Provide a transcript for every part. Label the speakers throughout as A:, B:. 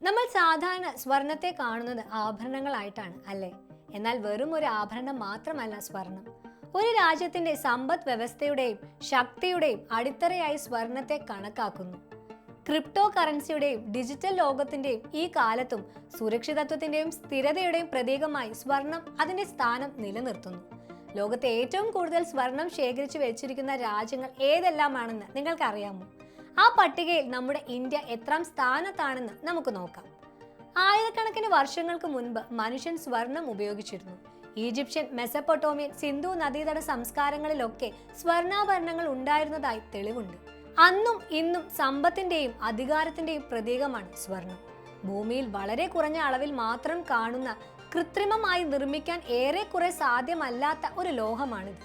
A: നമ്മൾ സാധാരണ സ്വർണത്തെ കാണുന്നത് ആഭരണങ്ങളായിട്ടാണ് അല്ലേ? എന്നാൽ വെറും ഒരു ആഭരണം മാത്രമല്ല സ്വർണം. ഒരു രാജ്യത്തിന്റെ സമ്പദ് വ്യവസ്ഥയുടെയും ശക്തിയുടെയും അടിത്തറയായി സ്വർണത്തെ കണക്കാക്കുന്നു. ക്രിപ്റ്റോ കറൻസിയുടെയും ഡിജിറ്റൽ ലോകത്തിന്റെയും ഈ കാലത്തും സുരക്ഷിതത്വത്തിന്റെയും സ്ഥിരതയുടെയും പ്രതീകമായി സ്വർണം അതിന്റെ സ്ഥാനം നിലനിർത്തുന്നു. ലോകത്തെ ഏറ്റവും കൂടുതൽ സ്വർണം ശേഖരിച്ചു വെച്ചിരിക്കുന്ന രാജ്യങ്ങൾ ഏതെല്ലാമാണെന്ന് നിങ്ങൾക്കറിയാമോ? ആ പട്ടികയിൽ നമ്മുടെ ഇന്ത്യ എത്രാം സ്ഥാനത്താണെന്ന് നമുക്ക് നോക്കാം. ആയിരക്കണക്കിന് വർഷങ്ങൾക്ക് മുൻപ് മനുഷ്യൻ സ്വർണം ഉപയോഗിച്ചിരുന്നു. ഈജിപ്ഷ്യൻ, മെസപ്പൊട്ടോമിയൻ, സിന്ധു നദീതട സംസ്കാരങ്ങളിലൊക്കെ സ്വർണ്ണാഭരണങ്ങൾ ഉണ്ടായിരുന്നതായി തെളിവുണ്ട്. അന്നും ഇന്നും സമ്പത്തിന്റെയും അധികാരത്തിന്റെയും പ്രതീകമാണ് സ്വർണം. ഭൂമിയിൽ വളരെ കുറഞ്ഞ അളവിൽ മാത്രം കാണുന്ന, കൃത്രിമമായി നിർമ്മിക്കാൻ ഏറെക്കുറെ സാധ്യമല്ലാത്ത ഒരു ലോഹമാണിത്.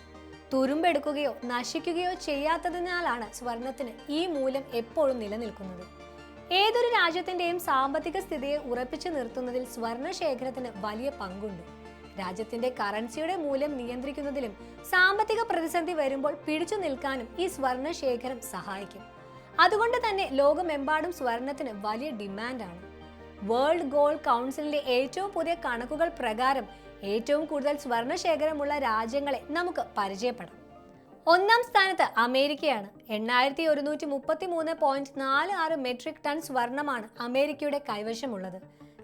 A: തുരുമ്പെടുക്കുകയോ നശിക്കുകയോ ചെയ്യാത്തതിനാലാണ് സ്വർണത്തിന് ഈ മൂല്യം എപ്പോഴും നിലനിൽക്കുന്നത്. ഏതൊരു രാജ്യത്തിന്റെയും സാമ്പത്തിക സ്ഥിതിയെ ഉറപ്പിച്ചു നിർത്തുന്നതിൽ സ്വർണ ശേഖരത്തിന് വലിയ പങ്കുണ്ട്. രാജ്യത്തിന്റെ കറൻസിയുടെ മൂല്യം നിയന്ത്രിക്കുന്നതിലും സാമ്പത്തിക പ്രതിസന്ധി വരുമ്പോൾ പിടിച്ചു നിൽക്കാനും ഈ സ്വർണ ശേഖരം സഹായിക്കും. അതുകൊണ്ട് തന്നെ ലോകമെമ്പാടും സ്വർണത്തിന് വലിയ ഡിമാൻഡാണ്. വേൾഡ് ഗോൾഡ് കൗൺസിലിന്റെ ഏറ്റവും പുതിയ കണക്കുകൾ പ്രകാരം ഏറ്റവും കൂടുതൽ സ്വർണ ശേഖരമുള്ള രാജ്യങ്ങളെ നമുക്ക് പരിചയപ്പെടാം. ഒന്നാം സ്ഥാനത്ത് അമേരിക്കയാണ്. 8133.46 മെട്രിക് ടൺ സ്വർണമാണ് അമേരിക്കയുടെ കൈവശമുള്ളത്.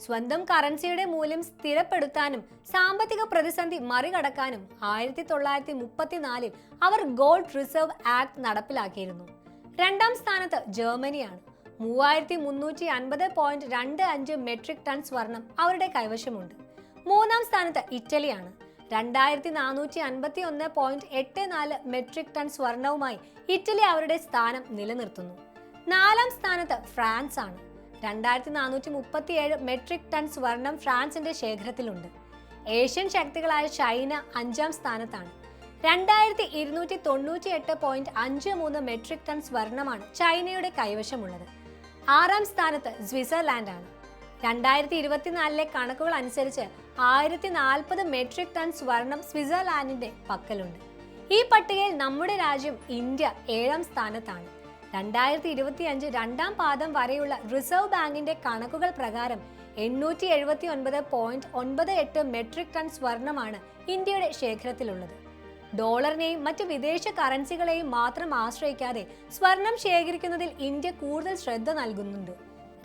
A: സ്വന്തം കറൻസിയുടെ മൂല്യം സ്ഥിരപ്പെടുത്താനും സാമ്പത്തിക പ്രതിസന്ധി മറികടക്കാനും 1934 അവർ ഗോൾഡ് റിസർവ് ആക്ട് നടപ്പിലാക്കിയിരുന്നു. രണ്ടാം സ്ഥാനത്ത് ജർമ്മനിയാണ്. 3350.25 മെട്രിക് ടൺ സ്വർണം അവരുടെ കൈവശമുണ്ട്. മൂന്നാം സ്ഥാനത്ത് ഇറ്റലിയാണ്. 2451.84 മെട്രിക് ടൺ സ്വർണവുമായി ഇറ്റലി അവരുടെ സ്ഥാനം നിലനിർത്തുന്നു. നാലാം സ്ഥാനത്ത് ഫ്രാൻസ് ആണ്. 2437 മെട്രിക് ടൺ സ്വർണം ഫ്രാൻസിന്റെ ശേഖരത്തിലുണ്ട്. ഏഷ്യൻ ശക്തികളായ ചൈന അഞ്ചാം സ്ഥാനത്താണ്. 2298.53 മെട്രിക് ടൺ സ്വർണമാണ് ചൈനയുടെ കൈവശമുള്ളത്. ആറാം സ്ഥാനത്ത് സ്വിറ്റ്സർലാൻഡ് ആണ്. 2024 കണക്കുകൾ അനുസരിച്ച് 1040 മെട്രിക് ടൺ സ്വർണം സ്വിറ്റ്സർലാൻഡിന്റെ പക്കലുണ്ട്. ഈ പട്ടികയിൽ നമ്മുടെ രാജ്യം ഇന്ത്യ ഏഴാം സ്ഥാനത്താണ്. 2025 രണ്ടാം പാദം വരെയുള്ള റിസർവ് ബാങ്കിന്റെ കണക്കുകൾ പ്രകാരം 879.98 മെട്രിക് ടൺ സ്വർണമാണ് ഇന്ത്യയുടെ ശേഖരത്തിലുള്ളത്. ഡോളറിനെയും മറ്റ് വിദേശ കറൻസികളെയും മാത്രം ആശ്രയിക്കാതെ സ്വർണം ശേഖരിക്കുന്നതിൽ ഇന്ത്യ കൂടുതൽ ശ്രദ്ധ നൽകുന്നുണ്ട്.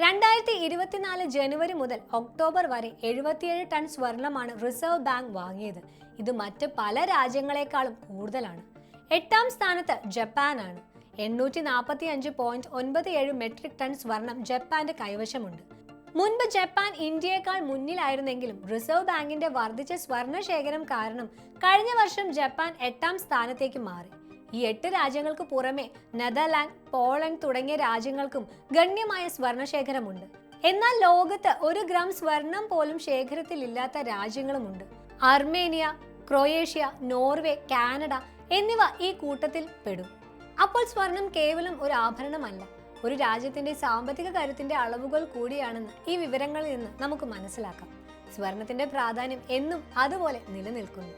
A: 2024 ജനുവരി മുതൽ ഒക്ടോബർ വരെ 77 ടൺ സ്വർണമാണ് റിസർവ് ബാങ്ക് വാങ്ങിയത്. ഇത് മറ്റ് പല രാജ്യങ്ങളെക്കാളും കൂടുതലാണ്. എട്ടാം സ്ഥാനത്ത് ജപ്പാനാണ്. 845.97 മെട്രിക് ടൺ സ്വർണം ജപ്പാന്റെ കൈവശമുണ്ട്. മുൻപ് ജപ്പാൻ ഇന്ത്യയേക്കാൾ മുന്നിലായിരുന്നെങ്കിലും റിസർവ് ബാങ്കിന്റെ വർദ്ധിച്ച സ്വർണ ശേഖരം കാരണം കഴിഞ്ഞ വർഷം ജപ്പാൻ എട്ടാം സ്ഥാനത്തേക്ക് മാറി. ഈ 8 രാജ്യങ്ങൾക്ക് പുറമെ നെതർലാൻഡ്, പോളണ്ട് തുടങ്ങിയ രാജ്യങ്ങൾക്കും ഗണ്യമായ സ്വർണ ശേഖരമുണ്ട്. എന്നാൽ ലോകത്ത് 1 ഗ്രാം സ്വർണം പോലും ശേഖരത്തിൽ ഇല്ലാത്ത രാജ്യങ്ങളുമുണ്ട്. അർമേനിയ, ക്രൊയേഷ്യ, നോർവേ, കാനഡ എന്നിവ ഈ കൂട്ടത്തിൽ പെടും. അപ്പോൾ സ്വർണം കേവലം ഒരു ആഭരണമല്ല, ഒരു രാജ്യത്തിന്റെ സാമ്പത്തിക കരുത്തിന്റെ അളവുകൾ കൂടിയാണെന്ന് ഈ വിവരങ്ങളിൽ നിന്ന് നമുക്ക് മനസ്സിലാക്കാം. സ്വർണത്തിന്റെ പ്രാധാന്യം എന്നും അതുപോലെ നിലനിൽക്കുന്നു.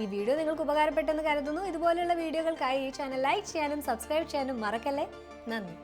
A: ഈ വീഡിയോ നിങ്ങൾക്ക് ഉപകാരപ്പെട്ടെന്ന് കരുതുന്നു. ഇതുപോലെയുള്ള വീഡിയോകൾക്കായി ഈ ചാനൽ ലൈക്ക് ചെയ്യാനും സബ്സ്ക്രൈബ് ചെയ്യാനും മറക്കല്ലേ. നന്ദി.